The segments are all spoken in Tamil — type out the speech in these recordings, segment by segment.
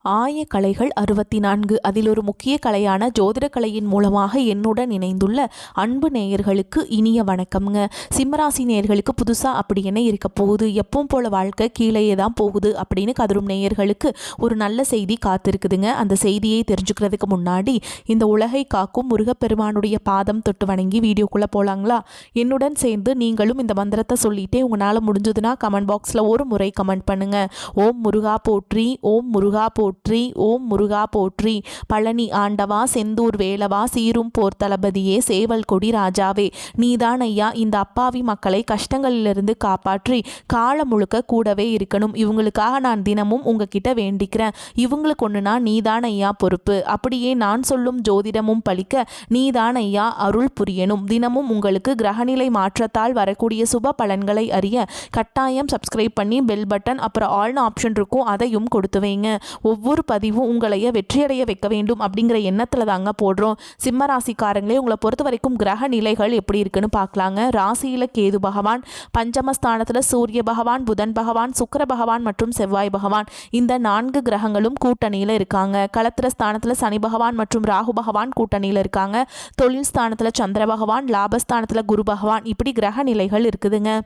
ஆயக்கலைகள் 64 அதில் ஒரு முக்கிய கலையான ஜோதிடக்கலையின் மூலமாக என்னுடன் இணைந்துள்ள அன்பு நேயர்களுக்கு இனிய வணக்கம்ங்க. சிம்மராசி நேயர்களுக்கு புதுசாக அப்படி என்ன இருக்க போகுது, எப்பவும் போல வாழ்க்கை கீழேயே தான் போகுது அப்படின்னு கதரும் நேயர்களுக்கு ஒரு நல்ல செய்தி காத்திருக்குதுங்க. அந்த செய்தியை தெரிஞ்சுக்கிறதுக்கு முன்னாடி இந்த உலகை காக்கும் முருகப்பெருமானுடைய பாதம் தொட்டு வணங்கி வீடியோக்குள்ளே போகலாங்களா? என்னுடன் சேர்ந்து நீங்களும் இந்த மந்திரத்தை சொல்லிட்டே உங்களால் முடிஞ்சதுன்னா கமெண்ட் பாக்ஸில் ஒரு முறை கமெண்ட் பண்ணுங்கள். ஓம் முருகா போற்றி, ஓம் முருகா போற்றி, ஓம் முருகா போற்றி. பழனி ஆண்டவா, செந்தூர் வேலவா, சீரும் போர் தளபதியே, சேவல் கொடி ராஜாவே, நீதான் ஐயா இந்த அப்பாவி மக்களை கஷ்டங்களிலிருந்து காப்பாற்றி காலம் முழுக்க கூடவே இருக்கணும். இவங்களுக்காக நான் தினமும் உங்ககிட்ட வேண்டிக்கிறேன். இவங்களுக்கு ஒன்றுனா நீதான் ஐயா பொறுப்பு. அப்படியே நான் சொல்லும் ஜோதிடமும் பலிக்க நீதான் ஐயா அருள் புரியணும். தினமும் உங்களுக்கு கிரகநிலை மாற்றத்தால் வரக்கூடிய சுப பலன்களை அறிய கட்டாயம் சப்ஸ்கிரைப் பண்ணி பெல் பட்டன் அப்புறம் ஆல்னு ஆப்ஷன் இருக்கும், அதையும் கொடுத்து வைங்க. ஒவ்வொரு பதிவும் உங்களைய வெற்றியடைய வைக்க வேண்டும் அப்படிங்கிற எண்ணத்தில் தாங்க போடுறோம். சிம்ம ராசிக்காரங்களே, உங்களை பொறுத்த வரைக்கும் கிரக நிலைகள் எப்படி இருக்குன்னு பார்க்கலாங்க. ராசியில் கேது பகவான், பஞ்சமஸ்தானத்தில் சூரிய பகவான், புதன் பகவான், சுக்கிர பகவான் மற்றும் செவ்வாய் பகவான், இந்த 4 கிரகங்களும் கூட்டணியில் இருக்காங்க. களத்திர ஸ்தானத்தில் சனி பகவான் மற்றும் ராகு பகவான் கூட்டணியில் இருக்காங்க. தொழில் ஸ்தானத்தில் சந்திர பகவான், லாபஸ்தானத்தில் குரு பகவான், இப்படி கிரக நிலைகள் இருக்குதுங்க.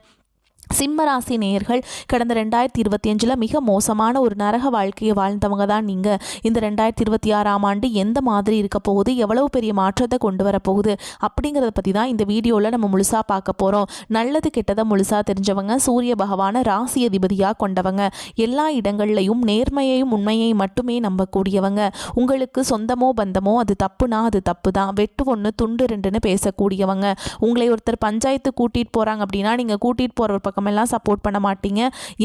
சிம்மராசி நேயர்கள் கடந்த 2025 மிக மோசமான ஒரு நரக வாழ்க்கையை வாழ்ந்தவங்க தான் நீங்கள். இந்த 2026ஆம் ஆண்டு எந்த மாதிரி இருக்க போகுது, எவ்வளவு பெரிய மாற்றத்தை கொண்டு வரப்போகுது அப்படிங்கிறத பற்றி தான் இந்த வீடியோவில் நம்ம முழுசாக பார்க்க போகிறோம். நல்லது கெட்டதை முழுசாக தெரிஞ்சவங்க, சூரிய பகவானை ராசி அதிபதியாக கொண்டவங்க, எல்லா இடங்கள்லையும் நேர்மையையும் உண்மையை மட்டுமே நம்பக்கூடியவங்க. உங்களுக்கு சொந்தமோ பந்தமோ அது தப்புனா அது தப்பு தான், வெட்டு ஒன்று துண்டு ரெண்டுன்னு பேசக்கூடியவங்க. உங்களை ஒருத்தர் பஞ்சாயத்து கூட்டிகிட்டு போகிறாங்க அப்படின்னா நீங்கள் கூட்டிகிட்டு போகிற பக்கமெல்லாம் சப்போர்ட் பண்ண மாட்டீங்க.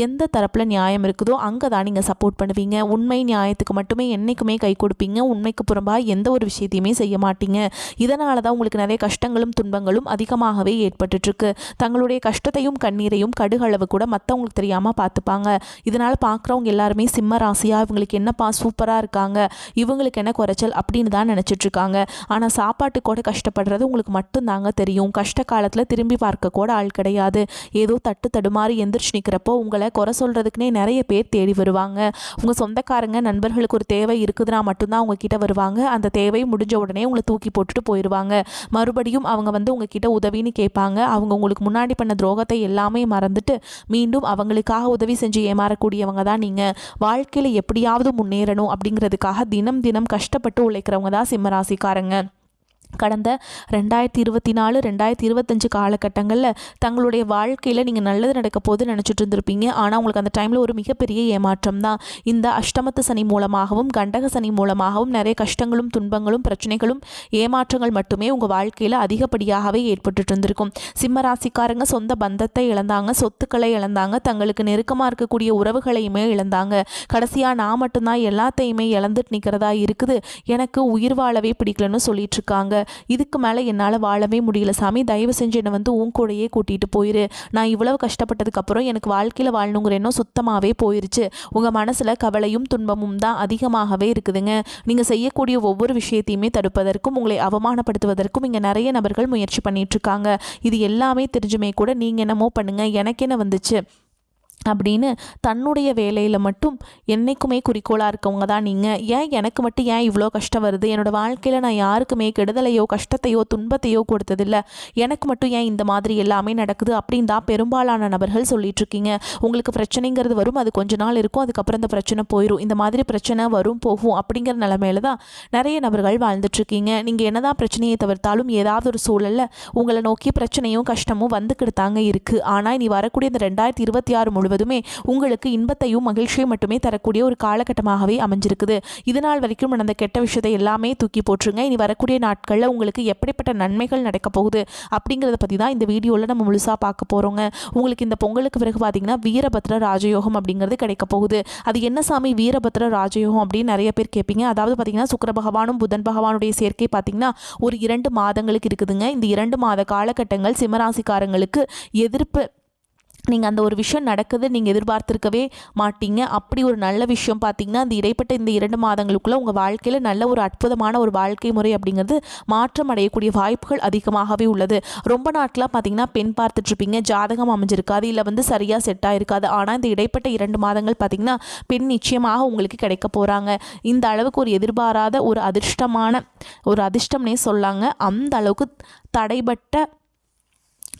எந்த தரப்பில் நியாயம் இருக்குதோ அங்கே தான் நீங்கள் சப்போர்ட் பண்ணுவீங்க. உண்மை நியாயத்துக்கு மட்டுமே என்றைக்குமே கை கொடுப்பீங்க. உண்மைக்கு புறம்பாக எந்த ஒரு விஷயத்தையுமே செய்ய மாட்டீங்க. இதனால தான் உங்களுக்கு நிறைய கஷ்டங்களும் துன்பங்களும் அதிகமாகவே ஏற்பட்டுருக்கு. தங்களுடைய கஷ்டத்தையும் கண்ணீரையும் கடுகளவு கூட மற்றவங்களுக்கு தெரியாமல் பார்த்துப்பாங்க. இதனால் பார்க்குறவங்க எல்லாருமே சிம்ம ராசியாக இவங்களுக்கு என்னப்பா சூப்பராக இருக்காங்க, இவங்களுக்கு என்ன குறைச்சல் அப்படின்னு தான் நினச்சிட்ருக்காங்க. ஆனால் சாப்பாட்டு கூட கஷ்டப்படுறது உங்களுக்கு மட்டும்தாங்க தெரியும். கஷ்ட காலத்தில் திரும்பி பார்க்க கூட ஆள் கிடையாது. ஏதோ தடுமாறி எந்திரிச்சு நிற்கிறப்போ உங்களை குறை சொல்கிறதுக்குனே நிறைய பேர் தேடி வருவாங்க. உங்கள் சொந்தக்காரங்க நண்பர்களுக்கு ஒரு தேவை இருக்குதுன்னா மட்டும்தான் உங்ககிட்ட வருவாங்க. அந்த தேவை முடிஞ்ச உடனே உங்களை தூக்கி போட்டுட்டு போயிடுவாங்க. மறுபடியும் அவங்க உங்ககிட்ட உதவின்னு கேட்பாங்க. அவங்க உங்களுக்கு முன்னாடி பண்ண துரோகத்தை எல்லாமே மறந்துட்டு மீண்டும் அவங்களுக்காக உதவி செஞ்சு ஏமாறக்கூடியவங்க தான் நீங்கள். வாழ்க்கையில் எப்படியாவது முன்னேறணும் அப்படிங்கிறதுக்காக தினம் தினம் கஷ்டப்பட்டு உழைக்கிறவங்க தான் சிம்மராசிக்காரங்க. கடந்த 2024 2025 காலகட்டங்களில் தங்களுடைய வாழ்க்கையில் நீங்கள் நல்லது நடக்க போது நினச்சிட்டு இருந்திருப்பீங்க. ஆனால் உங்களுக்கு அந்த டைமில் ஒரு மிகப்பெரிய ஏமாற்றம் தான். இந்த அஷ்டமத்து சனி மூலமாகவும் கண்டக சனி மூலமாகவும் நிறைய கஷ்டங்களும் துன்பங்களும் பிரச்சனைகளும் ஏமாற்றங்கள் மட்டுமே உங்கள் வாழ்க்கையில் அதிகப்படியாகவே ஏற்பட்டு இருந்திருக்கும். சிம்மராசிக்காரங்க சொந்த பந்தத்தை இழந்தாங்க, சொத்துக்களை இழந்தாங்க, தங்களுக்கு நெருக்கமாக இருக்கக்கூடிய உறவுகளையுமே இழந்தாங்க. கடைசியாக நான் மட்டும்தான் எல்லாத்தையுமே இழந்துட்டு நிற்கிறதா இருக்குது, எனக்கு உயிர் வாழவே பிடிக்கலன்னு சொல்லிட்டு இருக்காங்க. இதுக்கு மேலே என்னால் வாழவே முடியல சாமி, தயவு செஞ்சு என்னை உன் கூடையே கூட்டிகிட்டு போயிரு. நான் இவ்வளவு கஷ்டப்பட்டதுக்கப்புறம் எனக்கு வாழ்க்கையில் வாழணுங்கிற எண்ணம் சுத்தமாகவே போயிருச்சு. உங்கள் மனசில் கவலையும் துன்பமும் தான் அதிகமாகவே இருக்குதுங்க. நீங்கள் செய்யக்கூடிய ஒவ்வொரு விஷயத்தையுமே தடுப்பதற்கும் உங்களை அவமானப்படுத்துவதற்கும் இங்கே நிறைய நபர்கள் முயற்சி பண்ணிகிட்ருக்காங்க. இது எல்லாமே தெரிஞ்சுமே கூட நீங்கள் என்னமோ பண்ணுங்கள், எனக்கு என்ன வந்துச்சு அப்படின்னு தன்னுடைய வேலையில் மட்டும் என்றைக்குமே குறிக்கோளாக இருக்கவங்க தான் நீங்கள். ஏன் எனக்கு மட்டும் ஏன் இவ்வளோ கஷ்டம் வருது, என்னோடய வாழ்க்கையில் நான் யாருக்குமே கெடுதலையோ கஷ்டத்தையோ துன்பத்தையோ கொடுத்ததில்ல, எனக்கு மட்டும் ஏன் இந்த மாதிரி எல்லாமே நடக்குது அப்படின்னு தான் பெரும்பாலான நபர்கள் சொல்லிகிட்ருக்கீங்க. உங்களுக்கு பிரச்சனைங்கிறது வரும், அது கொஞ்ச நாள் இருக்கும், அதுக்கப்புறம் இந்த பிரச்சனை போயிடும். இந்த மாதிரி பிரச்சனை வரும் போகும் அப்படிங்கிற நிலைமையில தான் நிறைய நபர்கள் வாழ்ந்துட்டுருக்கீங்க. நீங்கள் என்ன தான் பிரச்சனையை தவிர்த்தாலும் ஏதாவது ஒரு சூழலில் உங்களை நோக்கி பிரச்சனையும் கஷ்டமும் வந்துக்கிட்டாங்க இருக்குது. ஆனால் இனி வரக்கூடிய இந்த 2026 முழுவதுமே உங்களுக்கு இன்பத்தையும் மகிழ்ச்சியும் மட்டுமே தரக்கூடிய ஒரு காலகட்டமாகவே அமைஞ்சிருக்குது. இதனால் வரைக்கும் நடந்த கெட்ட விஷயத்தை எல்லாமே தூக்கி போட்டுருங்க. இனி வரக்கூடிய நாட்களில் உங்களுக்கு எப்படிப்பட்ட நன்மைகள் நடக்க போகுது அப்படிங்கிறத பற்றி தான் இந்த வீடியோவில் நம்ம முழுசாக பார்க்க போகிறோங்க. உங்களுக்கு இந்த பொங்கலுக்கு பிறகு பார்த்தீங்கன்னா வீரபத்ர ராஜயோகம் அப்படிங்கிறது கிடைக்க போகுது. அது என்ன சாமி வீரபத்ர ராஜயோகம் அப்படின்னு நிறைய பேர் கேட்பீங்க. அதாவது பார்த்தீங்கன்னா சுக்கிர பகவானும் புதன் பகவானுடைய சேர்க்கை பார்த்தீங்கன்னா ஒரு 2 மாதங்களுக்கு இருக்குதுங்க. இந்த 2 மாத காலகட்டங்கள் சிம்மராசிக்காரங்களுக்கு எதிர்ப்பு நீங்கள் அந்த ஒரு விஷயம் நடக்குது நீங்கள் எதிர்பார்த்துருக்கவே மாட்டீங்க. அப்படி ஒரு நல்ல விஷயம் பார்த்தீங்கன்னா அந்த இடைப்பட்ட இந்த 2 மாதங்களுக்குள்ளே உங்கள் வாழ்க்கையில் நல்ல ஒரு அற்புதமான ஒரு வாழ்க்கை முறை அப்படிங்கிறது மாற்றம் அடையக்கூடிய வாய்ப்புகள் அதிகமாகவே உள்ளது. ரொம்ப நாட்களாக பார்த்தீங்கன்னா பெண் பார்த்துட்ருப்பீங்க, ஜாதகம் அமைஞ்சிருக்காது, இல்லை சரியாக செட் ஆகிருக்காது. ஆனால் இந்த இடைப்பட்ட 2 மாதங்கள் பார்த்தீங்கன்னா பெண் நிச்சயமாக உங்களுக்கு கிடைக்க போகிறாங்க. இந்த அளவுக்கு ஒரு எதிர்பாராத ஒரு அதிர்ஷ்டம்னே சொல்லாங்க. அந்த அளவுக்கு தடைப்பட்ட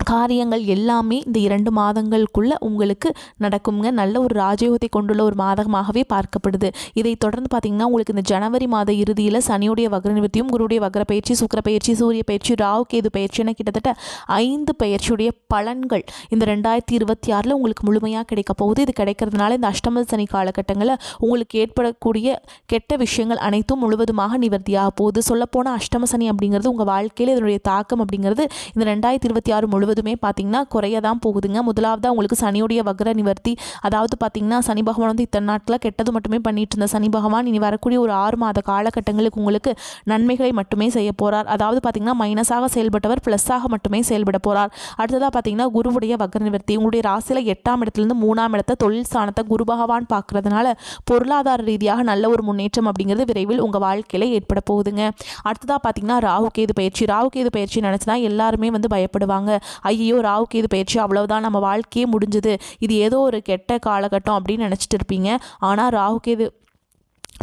காரியங்கள் எல்லாமே இந்த 2 மாதங்களுக்குள்ளே உங்களுக்கு நடக்குங்க. நல்ல ஒரு ராஜயோகத்தை கொண்டுள்ள ஒரு மாதமாகவே பார்க்கப்படுது. இதை தொடர்ந்து பார்த்திங்கன்னா உங்களுக்கு இந்த ஜனவரி மாத இறுதியில் சனியுடைய வக்ர நிவர்த்தியும், குருவுடைய வக்ர பயிற்சி, சுக்கிர பயிற்சி, சூரிய பயிற்சி, ராகு கேது பயிற்சி என கிட்டத்தட்ட 5 பயிற்சியுடைய பலன்கள் இந்த 2026 உங்களுக்கு முழுமையாக கிடைக்க போகுது. இது கிடைக்கிறதுனால இந்த அஷ்டம சனி காலகட்டங்களில் உங்களுக்கு ஏற்படக்கூடிய கெட்ட விஷயங்கள் அனைத்தும் முழுவதுமாக நிவர்த்தியாக போகுது. சொல்லப்போனால் அஷ்டம சனி அப்படிங்கிறது உங்கள் வாழ்க்கையில் இதனுடைய தாக்கம் அப்படிங்கிறது இந்த 2026 முழுவதுமே பார்த்தீங்கன்னா குறைய தான் போகுதுங்க. முதலாவதாக உங்களுக்கு சனியுடைய வக்ர நிவர்த்தி, அதாவது பார்த்தீங்கன்னா சனி பகவான் வந்து இத்தனை நாட்களில் கெட்டது மட்டுமே பண்ணிட்டு இருந்த சனி பகவான் இனி வரக்கூடிய ஒரு 6 மாத காலகட்டங்களுக்கு உங்களுக்கு நன்மைகளை மட்டுமே செய்ய போகிறார். அதாவது பார்த்தீங்கன்னா மைனஸாக செயல்பட்டவர் ப்ளஸ்ஸாக மட்டுமே செயல்பட போகிறார். அடுத்ததாக பார்த்தீங்கன்னா குருவுடைய வக்ர நிவர்த்தி, உங்களுடைய ராசியில் 8ஆம் இடத்துலேருந்து 3ஆம் இடத்தை தொழில் ஸ்தானத்தை குரு பகவான் பார்க்கறதுனால பொருளாதார ரீதியாக நல்ல ஒரு முன்னேற்றம் அப்படிங்கிறது விரைவில் உங்கள் வாழ்க்கையில் ஏற்பட போகுதுங்க. அடுத்ததாக பார்த்தீங்கன்னா ராகு கேது பயிற்சி நினச்சினா எல்லாருமே வந்து பயப்படுவாங்க. ஐயோ ராகு கேது பயிற்சி அவ்வளவுதான், நம்ம வாழ்க்கையே முடிஞ்சது, இது ஏதோ ஒரு கெட்ட காலகட்டம் அப்படின்னு நினச்சிட்டு இருப்பீங்க. ஆனால் ராகு கேது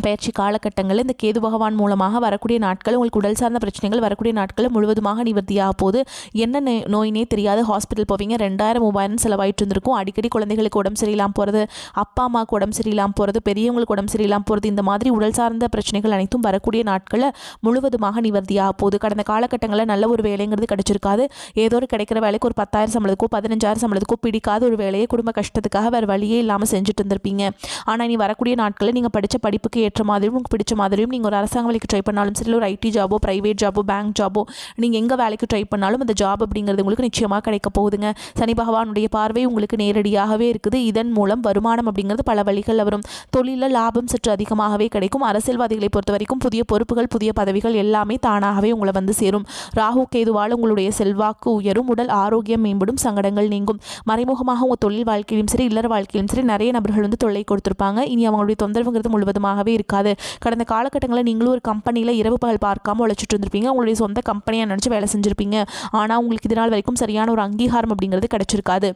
பயிற்சி காலகட்டங்களில் இந்த கேது பகவான் மூலமாக வரக்கூடிய நாட்கள் உங்களுக்கு உடல் சார்ந்த பிரச்சனைகள் வரக்கூடிய நாட்களில் முழுவதுமாக நிவர்த்தியாக போகுது. என்ன நோயினே தெரியாது ஹாஸ்பிட்டல் போவீங்க, 2000 3000 செலவாயிட்டு இருந்திருக்கும். அடிக்கடி குழந்தைகளுக்கு உடம்பு சரியில்லாமல் போகிறது, அப்பா அம்மாவுக்கு உடம்பு சரியில்லாமல் போகிறது, பெரியவங்களுக்கு உடம்பு சரியில்லாமல் போகிறது, இந்த மாதிரி உடல் சார்ந்த பிரச்சனைகள் அனைத்தும் வரக்கூடிய நாட்களில் முழுவதுமாக நிவர்த்தியாக போகுது. கடந்த காலகட்டங்களில் நல்ல ஒரு வேலைங்கிறது கிடைச்சிருக்காது. ஏதோ ஒரு கிடைக்கிற வேலைக்கு ஒரு 10,000 சம்பளத்துக்கோ 15,000 சம்பளத்துக்கோ பிடிக்காத ஒரு வேலையை குடும்ப கஷ்டத்துக்காக வேறு வழியே இல்லாமல் செஞ்சுட்டு இருந்திருப்பீங்க. ஆனால் இனி வரக்கூடிய நாட்களில் நீங்கள் படித்த படிப்புக்கு ஏற்ற மாதிரியும் உங்களுக்கு பிடிச்ச மாதிரியும் நீங்கள் ஒரு அரசாங்க வேலைக்கு ட்ரை பண்ணாலும் சரி, ஒரு ஐடி ஜாபோ, பிரைவேட் ஜாபோ, பேங்க் ஜாபோ, நீங்கள் எங்கே வேலைக்கு ட்ரை பண்ணாலும் அந்த ஜாப் அப்படிங்கிறது உங்களுக்கு நிச்சயமாக கிடைக்க போகுதுங்க. சனி பகவானுடைய பார்வை உங்களுக்கு நேரடியாகவே இருக்குது. இதன் மூலம் வருமானம் அப்படிங்கிறது பல வழிகளில் வரும். தொழிலில் லாபம் சற்று அதிகமாகவே கிடைக்கும். அரசியல்வாதிகளை பொறுத்த வரைக்கும் புதிய பொறுப்புகள், புதிய பதவிகள் எல்லாமே தானாகவே உங்களை வந்து சேரும். ராகு கேதுவால் உங்களுடைய செல்வாக்கு உயரும், உடல் ஆரோக்கியம் மேம்படும், சங்கடங்கள் நீங்கும். மறைமுகமாக உங்கள் தொழில் வாழ்க்கையிலும் சரி, இல்லற வாழ்க்கையிலும் சரி நிறைய நபர்கள் வந்து தொல்லை கொடுத்துருப்பாங்க. இனி அவங்களுடைய தொந்தரவுங்கிறது முழுவதுமாகவே இருக்காது. கடந்த காலகட்டங்களில் நீங்களும் ஒரு கம்பெனியில் இரவு பகல் பார்க்காம உழைச்சிட்டு இருந்திருப்பீங்க. உங்களுடைய சொந்த கம்பெனியாக நினச்சி வேலை செஞ்சுருப்பீங்க. ஆனால் உங்களுக்கு இதனால் வரைக்கும் சரியான ஒரு அங்கீகாரம் அப்படிங்கிறது கிடைச்சிருக்காது.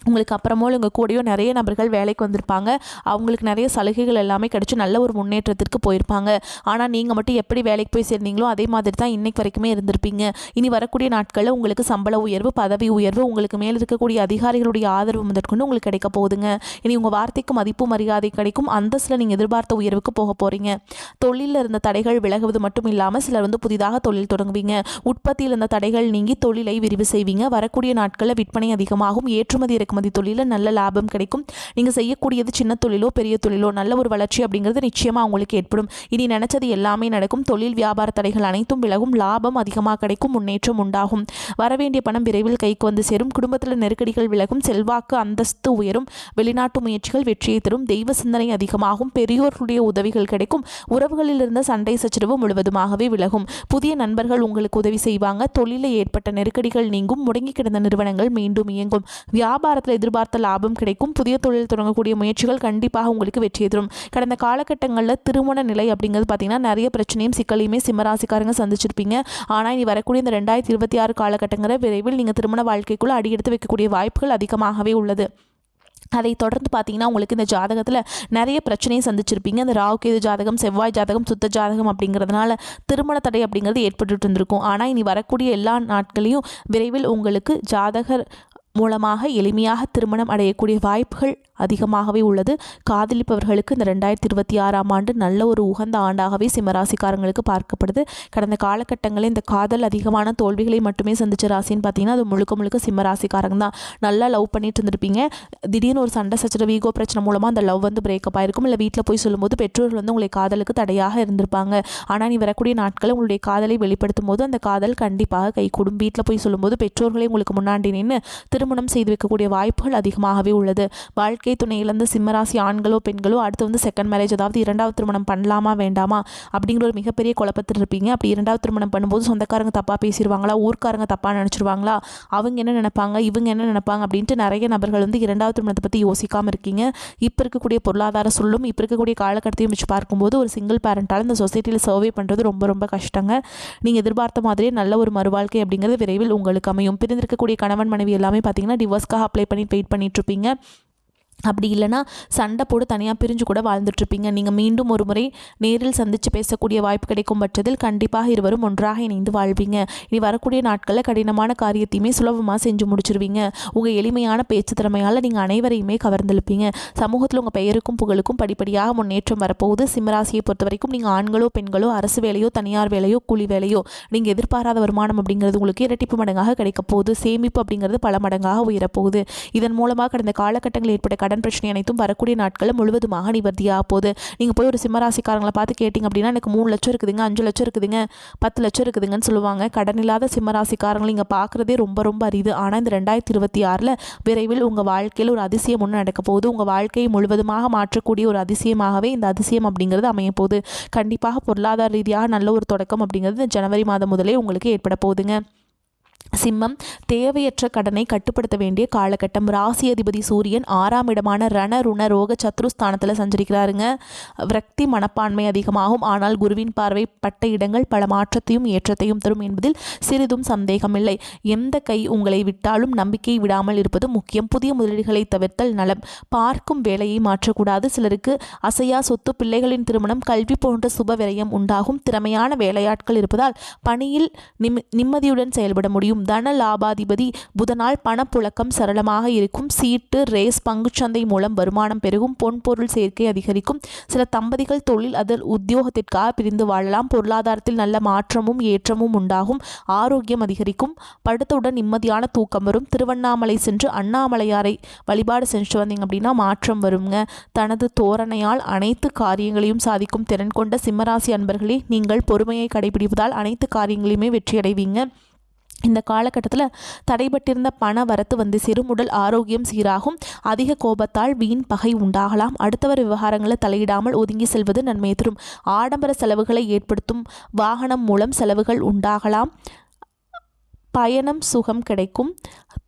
உங்களுக்கு அப்புறமோல் உங்கள் கூடயோ நிறைய நபர்கள் வேலைக்கு வந்திருப்பாங்க. அவங்களுக்கு நிறைய சலுகைகள் எல்லாமே கிடச்சி நல்ல ஒரு முன்னேற்றத்திற்கு போயிருப்பாங்க. ஆனால் நீங்கள் மட்டும் எப்படி வேலைக்கு போய் சேர்ந்தீங்களோ அதே மாதிரி தான் இன்றைக்கு வரைக்குமே இருந்திருப்பீங்க. இனி வரக்கூடிய நாட்களில் உங்களுக்கு சம்பள உயர்வு, பதவி உயர்வு, உங்களுக்கு மேல் இருக்கக்கூடிய அதிகாரிகளுடைய ஆதரவு முதற்கொண்டு உங்களுக்கு கிடைக்க போகுதுங்க. இனி உங்கள் வார்த்தைக்கு மதிப்பு மரியாதை கிடைக்கும். அந்தஸ்தில் நீங்கள் எதிர்பார்த்த உயர்வுக்கு போக போகிறீங்க. தொழிலில் இருந்த தடைகள் விலகுவது மட்டும் இல்லாமல் சிலர் வந்து புதிதாக தொழில் தொடங்குவீங்க. உற்பத்தியில் இருந்த தடைகள் நீங்கி தொழிலை விரிவு செய்வீங்க. வரக்கூடிய நாட்களில் விற்பனை அதிகமாகும். ஏற்றுமதி இறக்குமதி தொழில நல்ல லாபம் கிடைக்கும். நீங்கள் செய்யக்கூடியது சின்ன தொழிலோ பெரிய தொழிலோ நல்ல ஒரு வளர்ச்சி அப்படிங்கிறது நிச்சயமாக உங்களுக்கு ஏற்படும். இனி நினைச்சது எல்லாமே நடக்கும். தொழில் வியாபார தடைகள் அனைத்தும் விலகும். லாபம் அதிகமாக கிடைக்கும். முன்னேற்றம் உண்டாகும். வரவேண்டிய பணம் விரைவில் கைக்கு வந்து சேரும். குடும்பத்தில் நெருக்கடிகள் விலகும். செல்வாக்கு அந்தஸ்து உயரும். வெளிநாட்டு முயற்சிகள் வெற்றியை தரும். தெய்வ சிந்தனை அதிகமாகும். பெரியோர்களுடைய உதவிகள் கிடைக்கும். உறவுகளில் இருந்த சண்டை சச்சரவு முழுவதுமாகவே விலகும். புதிய நண்பர்கள் உங்களுக்கு உதவி செய்வாங்க. தொழிலில் ஏற்பட்ட நெருக்கடிகள் நீங்கும். முடங்கி கிடந்த நிறுவனங்கள் மீண்டும் இயங்கும். வியாபாரத்தில் எதிர்பார்த்த லாபம் கிடைக்கும். புதிய தொழில் தொடங்கக்கூடிய முயற்சிகள் கண்டிப்பாக உங்களுக்கு வெற்றியை தரும். கடந்த காலகட்டங்களில் திருமண நிலை அப்படிங்கிறது பார்த்தீங்கன்னா நிறைய பிரச்சனையும் சிக்கலையுமே சிம்மராசிக்காரங்க சந்திச்சிருப்பீங்க. ஆனால் இனி வரக்கூடிய இந்த 2026 காலகட்டங்களில் விரைவில் நீங்கள் திருமண வாழ்க்கைக்குள்ளே அடியெடுத்து வைக்கக்கூடிய வாய்ப்புகள் அதிகமாகவே உள்ளது. அதை தொடர்ந்து பார்த்தீங்கன்னா உங்களுக்கு இந்த ஜாதகத்தில் நிறைய பிரச்சனையை சந்திச்சிருப்பீங்க. இந்த ராகு கேது ஜாதகம், செவ்வாய் ஜாதகம், சுத்த ஜாதகம் அப்படிங்கிறதுனால திருமண தடை அப்படிங்கிறது ஏற்பட்டு இருந்திருக்கும். ஆனால் இனி வரக்கூடிய எல்லா நாட்களையும் விரைவில் உங்களுக்கு ஜாதகர் மூலமாக எளிமையாக திருமணம் அடையக்கூடிய வாய்ப்புகள் அதிகமாகவே உள்ளது. காதலிப்பவர்களுக்கு இந்த 2026ஆம் ஆண்டு நல்ல ஒரு உகந்த ஆண்டாகவே சிம்மராசிக்காரங்களுக்கு பார்க்கப்படுது. கடந்த காலகட்டங்களில் இந்த காதல் அதிகமான தோல்விகளை மட்டுமே சந்திச்ச ராசின்னு பார்த்தீங்கன்னா அது முழுக்க முழுக்க சிம்மராசிக்காரங்க தான். நல்லா லவ் பண்ணிட்டு இருந்திருப்பீங்க. திடீர்னு ஒரு சண்டை சச்சரவு, ஈகோ பிரச்சனை மூலமாக அந்த லவ் வந்து பிரேக்கப் ஆயிருக்கும். இல்லை வீட்டில் போய் சொல்லும்போது பெற்றோர்கள் வந்து உங்களை காதலுக்கு தடையாக இருந்திருப்பாங்க. ஆனால் நீ வரக்கூடிய நாட்களில் உங்களுடைய காதலை வெளிப்படுத்தும் போது அந்த காதல் கண்டிப்பாக கைகூடும். வீட்டில் போய் சொல்லும்போது பெற்றோர்களே உங்களுக்கு முன்னாடி நின்று திருமணம் செய்து வைக்கக்கூடிய வாய்ப்புகள் அதிகமாகவே உள்ளது. வாழ்க்கை வாழ்க்கை துணை இழந்த சிம்மராசி ஆண்களோ பெண்களோ அடுத்து செகண்ட் மேரேஜ், அதாவது இரண்டாவது திருமணம் பண்ணலாமா வேண்டாமா அப்படிங்கிற ஒரு மிகப்பெரிய குழப்பத்தில் இருப்பீங்க. அப்படி இரண்டாவது திருமணம் பண்ணும்போது சொந்தக்காரங்க தப்பாக பேசிடுவாங்களா, ஊர்க்காரங்க தப்பாக நினச்சிருவாங்களா, அவங்க என்ன நினைப்பாங்க, இவங்க என்ன நினைப்பாங்க அப்படின்ட்டு நிறைய நபர்கள் இரண்டாவது திருமணத்தை பற்றி யோசிக்காமல் இருக்கீங்க. இப்போ இருக்கக்கூடிய பொருளாதார சொல்லும் இப்போ இருக்கக்கூடிய காலகட்டத்தையும் வச்சு பார்க்கும்போது ஒரு சிங்கிள் பேரண்டால் இந்த சொசைட்டியில் சர்வே பண்ணுறது ரொம்ப ரொம்ப கஷ்டங்க. நீங்கள் எதிர்பார்த்த மாதிரியே நல்ல ஒரு மறுவாழ்க்கை அப்படிங்கிறது விரைவில் உங்களுக்கு அமையும். பிரிந்திருக்கக்கூடிய கணவன் மனைவி எல்லாமே பார்த்தீங்கன்னா டிவோர்ஸ்க்காக அப்ளை பண்ணி வெயிட் பண்ணிட்டு இருப்பீங்க. அப்படி இல்லைனா சண்டை போட்டு தனியாக பிரிஞ்சு கூட வாழ்ந்துட்டுருப்பீங்க. நீங்கள் மீண்டும் ஒரு முறை நேரில் சந்தித்து பேசக்கூடிய வாய்ப்பு கிடைக்கும் பட்சத்தில் கண்டிப்பாக இருவரும் ஒன்றாக இணைந்து வாழ்வீங்க. இனி வரக்கூடிய நாட்களில் கடினமான காரியத்தையுமே சுலபமாக செஞ்சு முடிச்சிருவீங்க. உங்கள் எளிமையான பேச்சு திறமையால் நீங்கள் அனைவரையுமே கவர்ந்தெழுப்பீங்க. சமூகத்தில் உங்கள் பெயருக்கும் புகழுக்கும் படிப்படியாக முன்னேற்றம் வரப்போகுது. சிம்மராசியை பொறுத்த வரைக்கும் நீங்கள் ஆண்களோ பெண்களோ அரசு வேலையோ தனியார் வேலையோ கூலி வேலையோ நீங்கள் எதிர்பாராத வருமானம் அப்படிங்கிறது உங்களுக்கு இரட்டிப்பு மடங்காக கிடைக்க போகுது. சேமிப்பு அப்படிங்கிறது பல மடங்காக உயரப்போகுது. இதன் மூலமாக கடந்த காலகட்டங்களில் ஏற்பட்ட கடன் பிரச்சனை அனைத்தும் வரக்கூடிய நாட்களில் முழுவதுமாக நிவர்த்தியாக போகுது. நீங்கள் போய் ஒரு சிம்மராசிக்காரங்களை பார்த்து கேட்டிங்க அப்படின்னா எனக்கு 3 லட்சம் இருக்குதுங்க, 5 லட்சம் இருக்குதுங்க, 10 லட்சம் இருக்குதுங்கன்னு சொல்லுவாங்க. கடன் இல்லாத சிம்மராசிக்காரங்களை இங்கே பார்க்குறதே ரொம்ப ரொம்ப அரிது. ஆனால் இந்த 2026 விரைவில் உங்கள் வாழ்க்கையில் ஒரு அதிசயம் ஒன்று நடக்க போகுது. உங்கள் வாழ்க்கையை முழுவதுமாக மாற்றக்கூடிய ஒரு அதிசயமாகவே இந்த அதிசயம் அப்படிங்கிறது அமைய போகுது. கண்டிப்பாக பொருளாதார ரீதியாக நல்ல ஒரு தொடக்கம் அப்படிங்கிறது ஜனவரி மாதம் முதலே உங்களுக்கு ஏற்பட போகுதுங்க. சிம்மம், தேவையற்ற கடனை கட்டுப்படுத்த வேண்டிய காலகட்டம். ராசி அதிபதி சூரியன் 6ஆம் இடமான ரண ருண ரோக சத்ருஸ்தானத்தில் சஞ்சரிக்கிறாருங்க. விரக்தி மனப்பான்மை அதிகமாகும். ஆனால் குருவின் பார்வை பட்ட இடங்கள் பல மாற்றத்தையும் ஏற்றத்தையும் தரும் என்பதில் சிறிதும் சந்தேகமில்லை. எந்த கை உங்களை விட்டாலும் நம்பிக்கை விடாமல் இருப்பது முக்கியம். புதிய முதலீடுகளை தவிர்த்தல் நலம். பார்க்கும் வேலையை மாற்றக்கூடாது. சிலருக்கு அசையா சொத்து, பிள்ளைகளின் திருமணம், கல்வி போன்ற சுப விரயம் உண்டாகும். திறமையான வேலையாட்கள் இருப்பதால் பணியில் நிம்மதியுடன் செயல்பட முடியும். தன லாபாதிபதி புதனால் பணப்புழக்கம் சரளமாக இருக்கும். சீட்டு, ரேஸ், பங்குச்சந்தை மூலம் வருமானம் பெருகும். பொன்பொருள் சேர்க்கை அதிகரிக்கும். சில தம்பதிகள் தொழில் அதில் உத்தியோகத்திற்காக பிரிந்து வாழலாம். பொருளாதாரத்தில் நல்ல மாற்றமும் ஏற்றமும் உண்டாகும். ஆரோக்கியம் அதிகரிக்கும். படுத்தவுடன் நிம்மதியான தூக்கம் வரும். திருவண்ணாமலை சென்று அண்ணாமலையாரை வழிபாடு செஞ்சு வந்தீங்க அப்படின்னா மாற்றம் வருங்க. தனது தோரணையால் அனைத்து காரியங்களையும் சாதிக்கும் திறன் கொண்ட சிம்மராசி அன்பர்களே, நீங்கள் பொறுமையை கடைபிடிப்பதால் அனைத்து காரியங்களையுமே வெற்றியடைவீங்க. இந்த காலகட்டத்தில் தடைபட்டிருந்த பண வரத்து சேரும். உடல் ஆரோக்கியம் சீராகும். அதிக கோபத்தால் வீண் பகை உண்டாகலாம். அடுத்தவர் விவகாரங்களை தலையிடாமல் ஒதுங்கி செல்வது நன்மை தரும். ஆடம்பர செலவுகளை ஏற்படுத்தும் வாகனம் மூலம் செலவுகள் உண்டாகலாம். பயணம் சுகம் கிடைக்கும்.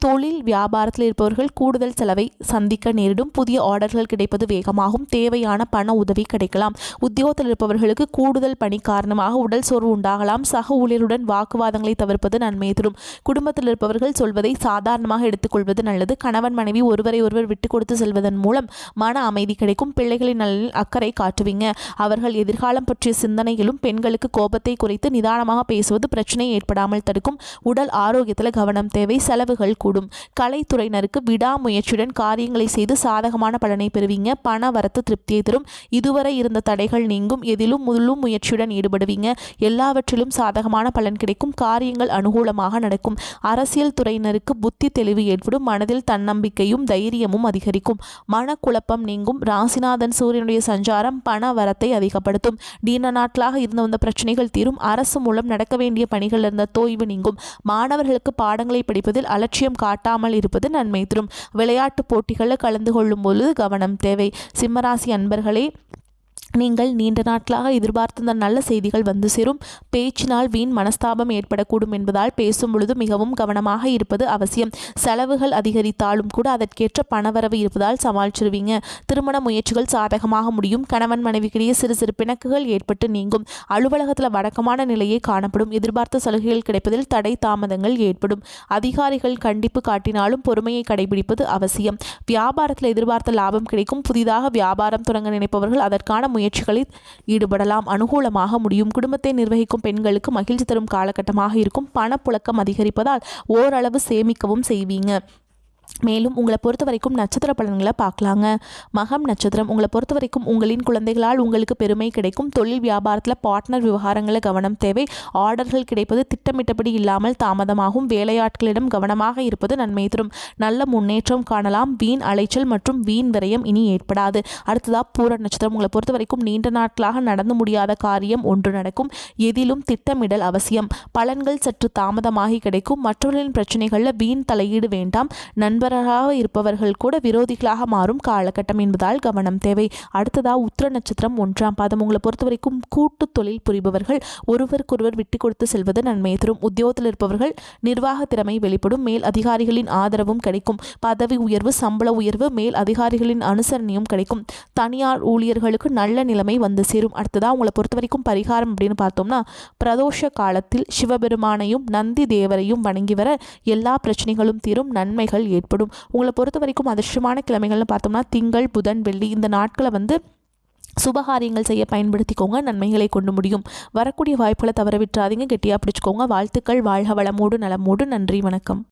தொழில் வியாபாரத்தில் இருப்பவர்கள் கூடுதல் செலவை சந்திக்க நேரிடும். புதிய ஆர்டர்கள் கிடைப்பது வேகமாகும். தேவையான பண உதவி கிடைக்கலாம். உத்தியோகத்தில் இருப்பவர்களுக்கு கூடுதல் பணி காரணமாக உடல் சோர்வு உண்டாகலாம். சக ஊழியருடன் வாக்குவாதங்களை தவிர்ப்பது நன்மை தரும். குடும்பத்தில் இருப்பவர்கள் சொல்வதை சாதாரணமாக எடுத்துக்கொள்வது நல்லது. கணவன் மனைவி ஒருவரை ஒருவர் விட்டு கொடுத்து செல்வதன் மூலம் மன அமைதி கிடைக்கும். பிள்ளைகளின் நலனில் அக்கறை காட்டுவீங்க. அவர்கள் எதிர்காலம் பற்றிய சிந்தனையிலும் பெண்களுக்கு கோபத்தை குறைத்து நிதானமாக பேசுவது பிரச்சனை ஏற்படாமல் தடுக்கும். உடல் ஆரோக்கியத்தில் கவனம் தேவை. செலவுகள் கூடும். கலைத்துறையினருக்கு விடாமுயற்சியுடன் காரியங்களை செய்து சாதகமான பலனை பெறுவீங்க. பண வரத்து திருப்தியை தரும். இதுவரை இருந்த தடைகள் நீங்கும். எதிலும் முழு முயற்சியுடன் ஈடுபடுவீங்க. எல்லாவற்றிலும் சாதகமான பலன் கிடைக்கும். காரியங்கள் அனுகூலமாக நடக்கும். அரசியல் துறையினருக்கு புத்தி தெளிவு ஏற்படும். மனதில் தன்னம்பிக்கையும் தைரியமும் அதிகரிக்கும். மனக்குழப்பம் நீங்கும். ராசிநாதன் சூரியனுடைய சஞ்சாரம் பண வரத்தை அதிகப்படுத்தும். நீண்ட நாட்களாக இருந்து வந்த பிரச்சனைகள் தீரும். அரசு மூலம் நடக்க வேண்டிய பணிகள் இருந்த தொய்வு நீங்கும். மாணவர்களுக்கு பாடங்களை படிப்பதில் அலட்சியம் காட்டாமல் இருப்பது நன்மை தரும். விளையாட்டு போட்டிகளில் கலந்து கொள்ளும் பொழுது கவனம் தேவை. சிம்மராசி அன்பர்களே, நீங்கள் நீண்ட நாட்களாக எதிர்பார்த்த நல்ல செய்திகள் சேரும். பேச்சினால் வீண் மனஸ்தாபம் ஏற்படக்கூடும் என்பதால் பேசும் பொழுது மிகவும் கவனமாக இருப்பது அவசியம். செலவுகள் அதிகரித்தாலும் கூட அதற்கேற்ற பணவரவு இருப்பதால் சமாளிச்சிருவீங்க. திருமண முயற்சிகள் சாதகமாக முடியும். கணவன் மனைவிக்கிடையே சிறு சிறு பிணக்குகள் ஏற்பட்டு நீங்கும். அலுவலகத்தில் வழக்கமான நிலையே காணப்படும். எதிர்பார்த்த சலுகைகள் கிடைப்பதில் தடை தாமதங்கள் ஏற்படும். அதிகாரிகள் கண்டிப்பு காட்டினாலும் பொறுமையை கடைபிடிப்பது அவசியம். வியாபாரத்தில் எதிர்பார்த்த லாபம் கிடைக்கும். புதிதாக வியாபாரம் தொடங்க நினைப்பவர்கள் அதற்கான முயற்சிகளில் ஈடுபடலாம். அனுகூலமாக முடியும். குடும்பத்தை நிர்வகிக்கும் பெண்களுக்கு மகிழ்ச்சி தரும் காலகட்டமாக இருக்கும். பணப்புழக்கம் அதிகரிப்பதால் ஓரளவு சேமிக்கவும் செய்வீங்க. மேலும் உங்களை பொறுத்த வரைக்கும் நட்சத்திர பலன்களை பார்க்கலாங்க. மகம் நட்சத்திரம், உங்களை பொறுத்த வரைக்கும் உங்களின் குழந்தைகளால் உங்களுக்கு பெருமை கிடைக்கும். தொழில் வியாபாரத்தில் பார்ட்னர் விவகாரங்களில் கவனம் தேவை. ஆர்டர்கள் கிடைப்பது திட்டமிட்டபடி இல்லாமல் தாமதமாகும். வேலையாட்களிடம் கவனமாக இருப்பது நன்மை தரும். நல்ல முன்னேற்றம் காணலாம். வீண் அலைச்சல் மற்றும் வீண் விரயம் இனி ஏற்படாது. அடுத்ததாக பூர நட்சத்திரம், உங்களை பொறுத்த வரைக்கும் நீண்ட நாட்களாக நடந்து முடியாத காரியம் ஒன்று நடக்கும். எதிலும் திட்டமிடல் அவசியம். பலன்கள் சற்று தாமதமாகி கிடைக்கும். மற்றவர்களின் பிரச்சனைகளில் வீண் தலையீடு வேண்டாம். நண்பர்கள் நண்பராக இருப்பவர்கள் கூட விரோதிகளாக மாறும் காலகட்டம் என்பதால் கவனம் தேவை. அடுத்ததா உத்திர நட்சத்திரம் 1ஆம் பாதம். உங்களை பொறுத்த வரைக்கும் கூட்டு தொழில் புரிபவர்கள் ஒருவருக்கொருவர் விட்டு கொடுத்து செல்வது நன்மையை தரும். உத்தியோகத்தில் இருப்பவர்கள் நிர்வாக திறமை வெளிப்படும். மேல் அதிகாரிகளின் ஆதரவும் கிடைக்கும். பதவி உயர்வு, சம்பள உயர்வு, மேல் அதிகாரிகளின் அனுசரணையும் கிடைக்கும். தனியார் ஊழியர்களுக்கு நல்ல நிலைமை வந்து சேரும். அடுத்ததா உங்களை பொறுத்த வரைக்கும் பரிகாரம் அப்படின்னு பார்த்தோம்னா, பிரதோஷ காலத்தில் சிவபெருமானையும் நந்தி தேவரையும் வணங்கி வர எல்லா பிரச்சனைகளும் தீரும், நன்மைகள் ஏற்படும். உங்களை பொறுத்த வரைக்கும் அதிர்ஷ்டமான கிழமைகள்னு பார்த்தோம்னா திங்கள், புதன், வெள்ளி. இந்த நாட்களை சுபகாரியங்கள் செய்ய பயன்படுத்திக்கோங்க, நன்மைகளை கொண்டு முடியும். வரக்கூடிய வாய்ப்புகளை தவற விட்டுறாதீங்க, கெட்டியாக பிடிச்சிக்கோங்க. வாழ்த்துக்கள். வாழ்க வளமோடு நலமோடு. நன்றி, வணக்கம்.